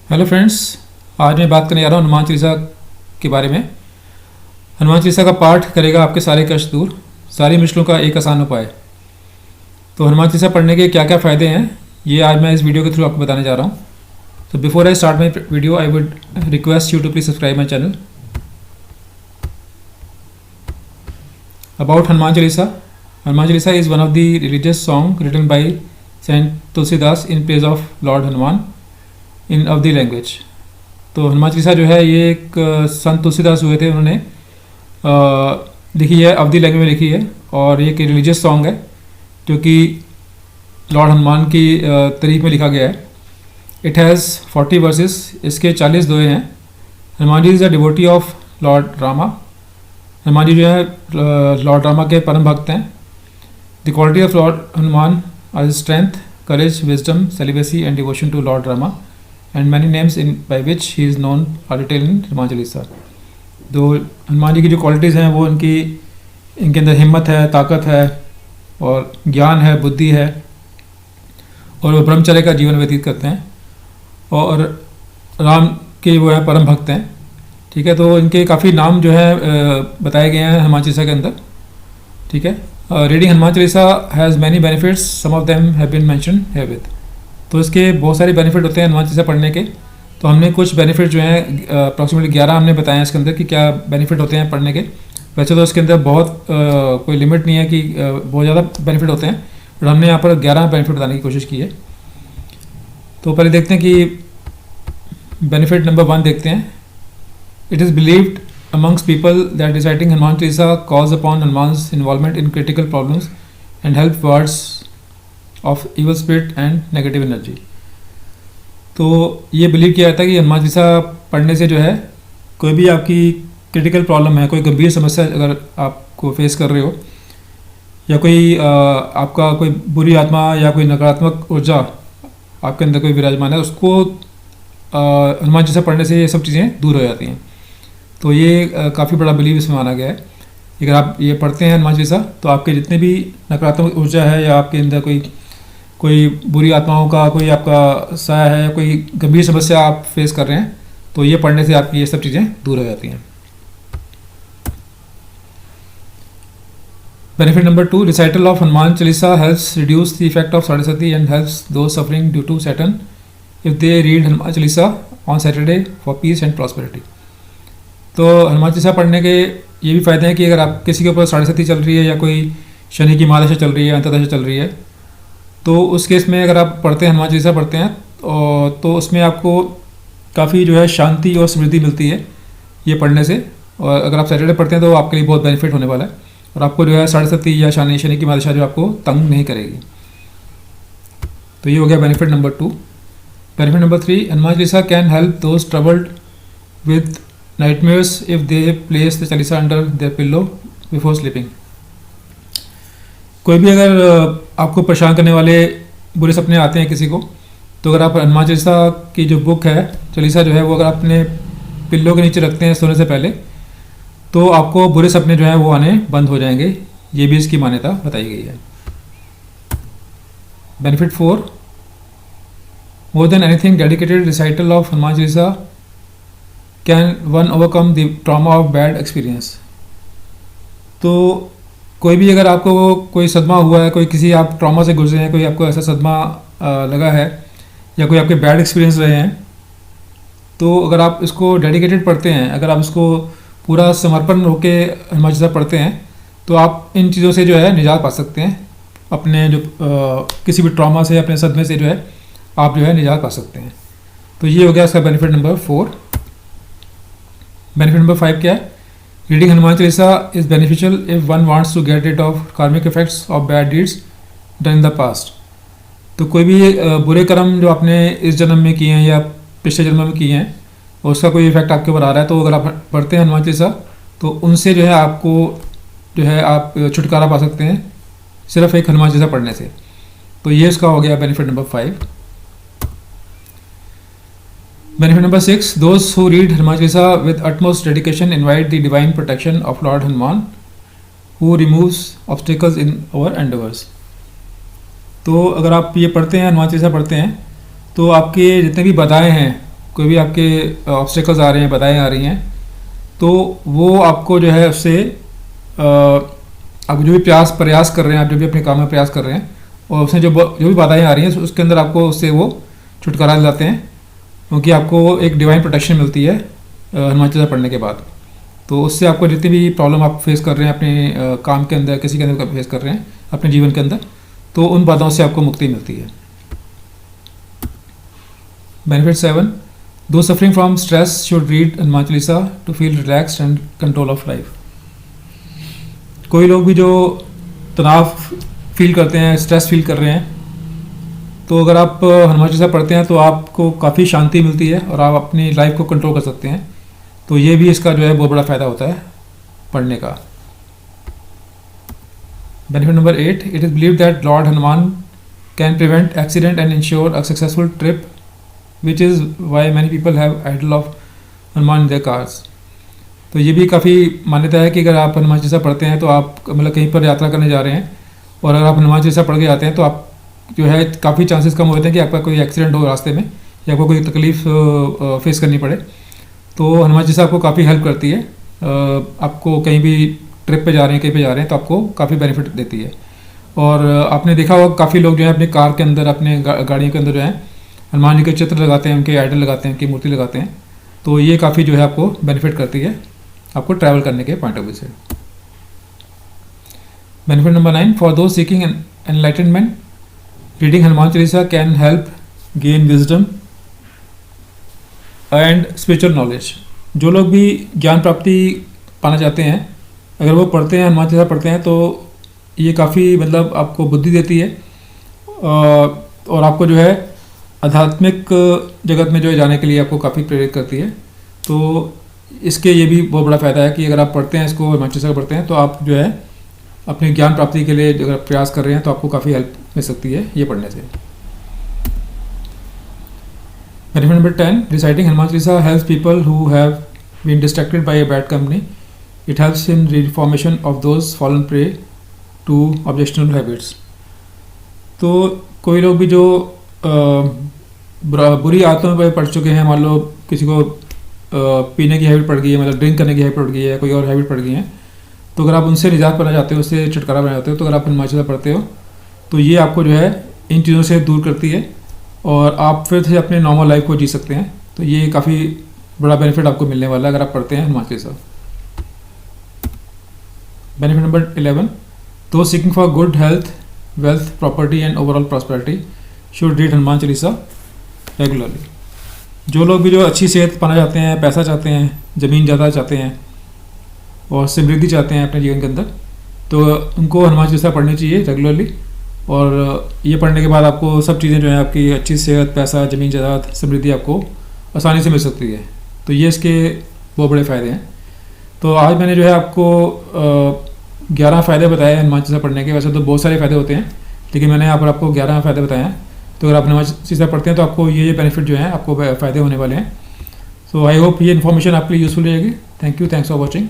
Hello friends, आज मैं बात करने जा रहा हूँ हनुमान चालीसा के बारे में। हनुमान चालीसा का पाठ करेगा आपके सारे कष्ट दूर, सारी मुश्किलों का एक आसान उपाय। तो हनुमान चालीसा पढ़ने के क्या क्या फ़ायदे हैं, ये आज मैं इस वीडियो के थ्रू आपको बताने जा रहा हूँ। तो before I start my video, I would request you to please subscribe my channel. About Hanuman Chalisa. Hanuman Chalisa is one of the religious song written by saint Tulsidas in praise of Lord Hanuman in Awadhi language. तो हनुमान चालीसा जो है ये एक संत तुलसीदास हुए थे, उन्होंने लिखी है, अवधी लैंग्वेज में लिखी है, और ये एक रिलीजियस सॉन्ग है जो कि लॉर्ड हनुमान की तारीफ में लिखा गया है। इट हैज़ 40 वर्सेस, इसके 40 दोहे हैं। Hanuman ji is a devotee of Lord Rama. Hanuman ji जो है लॉर्ड रामा के परम भक्त हैं। The quality of Lord Hanuman are strength, courage, wisdom, celibacy and devotion to Lord Rama and many names in by which he is known are detailed in Hanuman Chalisa. तो हनुमान जी की जो qualities हैं वो इनके अंदर हिम्मत है, ताकत है, और ज्ञान है, बुद्धि है, और वो ब्रह्मचर्य का जीवन व्यतीत करते हैं, और राम के वो है परम भक्त हैं। ठीक है, तो इनके काफ़ी नाम जो है बताए गए हैं हनुमान चालीसा के अंदर। ठीक है, reading Hanuman Chalisa has many benefits, some of them have been mentioned here with. तो इसके बहुत सारे बेनिफिट होते हैं हनुमान चालीसा पढ़ने के। तो हमने कुछ बेनिफिट जो हैं अप्रॉक्सीमेटली 11 हमने बताए हैं इसके अंदर कि क्या बेनिफिट होते हैं पढ़ने के। वैसे तो इसके अंदर बहुत कोई लिमिट नहीं है कि बहुत ज़्यादा बेनिफिट होते हैं, बट हमने यहाँ पर 11 बेनिफिट बताने की कोशिश की है। तो पहले देखते हैं कि बेनिफिट नंबर 1 देखते हैं। It is believed amongst people that reciting Hanuman Chalisa cause upon Hanuman's involvement in critical problems and help wards of evil spirit and negative energy. तो ये बिलीव किया जाता है कि हनुमान चालीसा पढ़ने से जो है कोई भी आपकी क्रिटिकल प्रॉब्लम है, कोई गंभीर समस्या अगर आपको फेस कर रहे हो, या कोई आपका कोई बुरी आत्मा या कोई नकारात्मक ऊर्जा आपके अंदर कोई विराजमान है, उसको हनुमान चालीसा पढ़ने से ये सब चीज़ें दूर हो जाती हैं। तो ये काफ़ी बड़ा बिलीव इसमें माना गया है। अगर आप ये पढ़ते हैं हनुमान चालीसा तो आपके जितने भी नकारात्मक ऊर्जा है, या आपके अंदर कोई बुरी आत्माओं का कोई आपका साया है, या कोई गंभीर समस्या आप फेस कर रहे हैं, तो ये पढ़ने से आपकी ये सब चीज़ें दूर हो जाती हैं। Benefit number 2, recital of Hanuman Chalisa helps reduce the effect of Sade and helps those suffering due to Saturn if they read Hanuman Chalisa on Saturday for peace and prosperity. तो हनुमान चालीसा पढ़ने के ये भी फ़ायदे हैं कि अगर आप किसी के ऊपर साढ़े चल रही है, या कोई शनि की महादशा चल रही है, अंतर्दशा चल रही है, तो उस केस में अगर आप पढ़ते हैं, हनुमान चालीसा पढ़ते हैं, तो उसमें आपको काफ़ी जो है शांति और समृद्धि मिलती है ये पढ़ने से। और अगर आप सैटरडे पढ़ते हैं तो आपके लिए बहुत बेनिफिट होने वाला है, और आपको जो है साढ़े या शनि की महादशा जो आपको तंग नहीं करेगी। तो ये हो गया benefit number 2। Benefit number 3, Hanuman Chalisa can help those troubled with nightmares if they place the Chalisa under their pillow before sleeping. कोई भी अगर आपको परेशान करने वाले बुरे सपने आते हैं किसी को, तो अगर आप हनुमान चालीसा की जो बुक है, चालीसा जो है, वो अगर अपने पिल्लों के नीचे रखते हैं सोने से पहले, तो आपको बुरे सपने जो हैं वो आने बंद हो जाएंगे। ये भी इसकी मान्यता बताई गई है। Benefit 4, more than anything dedicated recital of Hanuman Chalisa can one overcome the trauma of bad experience. तो कोई भी अगर आपको कोई सदमा हुआ है, कोई किसी आप ट्रॉमा से गुजरे हैं, कोई आपको ऐसा सदमा लगा है, या कोई आपके बैड एक्सपीरियंस रहे हैं, तो अगर आप इसको डेडिकेटेड पढ़ते हैं, अगर आप इसको पूरा समर्पण होके हनुमान चालीसा पढ़ते हैं, तो आप इन चीज़ों से जो है निजात पा सकते हैं। अपने जो किसी भी ट्रॉमा से, अपने सदमे से जो है आप जो है निजात पा सकते हैं। तो ये हो गया इसका बेनिफिट नंबर 4। बेनिफिट नंबर 5 क्या है? Reading Hanuman Chalisa is beneficial if one wants to get rid of karmic effects of bad deeds done in the past. तो कोई भी बुरे कर्म जो आपने इस जन्म में किए हैं या पिछले जन्म में किए हैं, और उसका कोई इफेक्ट आपके ऊपर आ रहा है, तो अगर आप पढ़ते हैं हनुमान चालीसा, तो उनसे जो है आपको जो है आप छुटकारा पा सकते हैं सिर्फ एक हनुमान चालीसा पढ़ने से। तो ये इसका हो गया benefit number 5। Benefit number 6, those who read Hanuman Chalisa with utmost dedication invite the divine protection of Lord Hanuman, who removes obstacles in our endeavors। तो अगर आप ये पढ़ते हैं, हनुमान चालीसा पढ़ते हैं, तो आपके जितने भी बाधाएं हैं कोई भी आपके ऑब्स्टेकल्स आ रहे हैं, बाधाएं आ रही हैं, तो वो आपको जो है उससे आप जो भी प्रयास कर रहे हैं, आप जो भी अपने काम में प्रयास कर रहे हैं, और उसमें जो भी बाधाएं आ रही हैं उसके अंदर आपको उससे वो छुटकारा दिलाते हैं, क्योंकि आपको एक डिवाइन प्रोटेक्शन मिलती है हनुमान चालीसा पढ़ने के बाद। तो उससे आपको जितनी भी प्रॉब्लम आप फेस कर रहे हैं अपने काम के अंदर, किसी के अंदर फेस कर रहे हैं अपने जीवन के अंदर, तो उन बाधाओं से आपको मुक्ति मिलती है। Benefit 7, those suffering from stress should read Hanuman Chalisa to feel relaxed and control of life. कोई लोग भी जो तनाव फील करते हैं, स्ट्रेस फील कर रहे हैं, तो अगर आप हनुमान चालीसा पढ़ते हैं तो आपको काफ़ी शांति मिलती है और आप अपनी लाइफ को कंट्रोल कर सकते हैं। तो ये भी इसका जो है बहुत बड़ा फ़ायदा होता है पढ़ने का। Benefit number 8, it is believe that lord Hanuman can prevent accident and ensure a successful trip, which is why many people have idol of Hanuman in their cars. तो ये भी काफ़ी मान्यता है कि अगर आप हनुमान चालीसा पढ़ते हैं तो आप मतलब कहीं पर यात्रा करने जा रहे हैं और अगर आप हनुमान चालीसा पढ़ के जाते हैं तो आप जो है काफ़ी चांसेस कम होते हैं कि आपका कोई एक्सीडेंट हो रास्ते में या आपको कोई तकलीफ़ फेस करनी पड़े। तो हनुमान चालीसा आपको काफ़ी हेल्प करती है। आपको कहीं भी ट्रिप पे जा रहे हैं, कहीं पे जा रहे हैं, तो आपको काफ़ी बेनिफिट देती है। और आपने देखा होगा काफ़ी लोग जो है अपने कार के अंदर, अपने गाड़ियों के अंदर जो है हनुमान जी के चित्र लगाते हैं, उनके आइडल लगाते हैं, उनकी मूर्ति लगाते हैं। तो ये काफ़ी जो है आपको बेनिफिट करती है आपको ट्रैवल करने के पॉइंट ऑफ व्यू से। Benefit number 9, for those seeking enlightenment, reading Hanuman Chalisa can help gain wisdom and spiritual knowledge. जो लोग भी ज्ञान प्राप्ति पाना चाहते हैं, अगर वो पढ़ते हैं, हनुमान चालीसा पढ़ते हैं, तो ये काफ़ी मतलब आपको बुद्धि देती है और आपको जो है आध्यात्मिक जगत में जो है जाने के लिए आपको काफ़ी प्रेरित करती है। तो इसके ये भी बहुत बड़ा फ़ायदा है कि अगर आप पढ़ते हैं इसको, हनुमान चालीसा पढ़ते हैं, तो आप जो है अपने ज्ञान प्राप्ति के लिए अगर प्रयास कर रहे हैं तो आपको काफ़ी हेल्प मिल सकती है ये पढ़ने से। Benefit number 10, reciting Hanuman Chalisa helps people who have been distracted by a bad company. It helps in reformation of those fallen prey to objectional habits. तो कोई लोग भी जो बुरी आदतों में पड़ चुके हैं, मान लो किसी को पीने की हैबिट पड़ गई है, मतलब ड्रिंक करने की हैबिट पड़ गई है, कोई और हैबिट पड़ गई है, तो अगर आप उनसे निजात पाना चाहते हो, उससे छुटकारा पाना चाहते हो, तो अगर आप हनुमान चालीसा पढ़ते हो तो ये आपको जो है इन चीज़ों से दूर करती है और आप फिर से अपने नॉर्मल लाइफ को जी सकते हैं। तो ये काफ़ी बड़ा बेनिफिट आपको मिलने वाला है अगर आप पढ़ते हैं हनुमान चालीसा। बेनिफिट नंबर 11, दो seeking for good health, wealth, property and overall prosperity should read Hanuman Chalisa regularly. जो लोग भी जो अच्छी सेहत पाना चाहते हैं, पैसा चाहते हैं, ज़मीन ज़्यादा चाहते हैं और समृद्धि चाहते हैं अपने जीवन के अंदर, तो उनको हनुमान चालीसा पढ़नी चाहिए रेगुलरली। और ये पढ़ने के बाद आपको सब चीज़ें जो है, आपकी अच्छी सेहत, पैसा, ज़मीन जायदाद, समृद्धि आपको आसानी से मिल सकती है। तो ये इसके बहुत बड़े फ़ायदे हैं। तो आज मैंने जो है आपको 11 फ़ायदे बताए हनुमान चालीसा पढ़ने के। वैसे तो बहुत सारे फ़ायदे होते हैं, लेकिन मैंने यहाँ पर आपको 11 फ़ायदे बताए हैं। तो अगर आप हनुमान चालीसा पढ़ते हैं तो आपको ये बेनिफिट जो है आपको फ़ायदे होने वाले हैं। सो आई होप ये इन्फॉर्मेशन आपके लिए यूज़फुल रहेगी। Thank you, thanks for watching.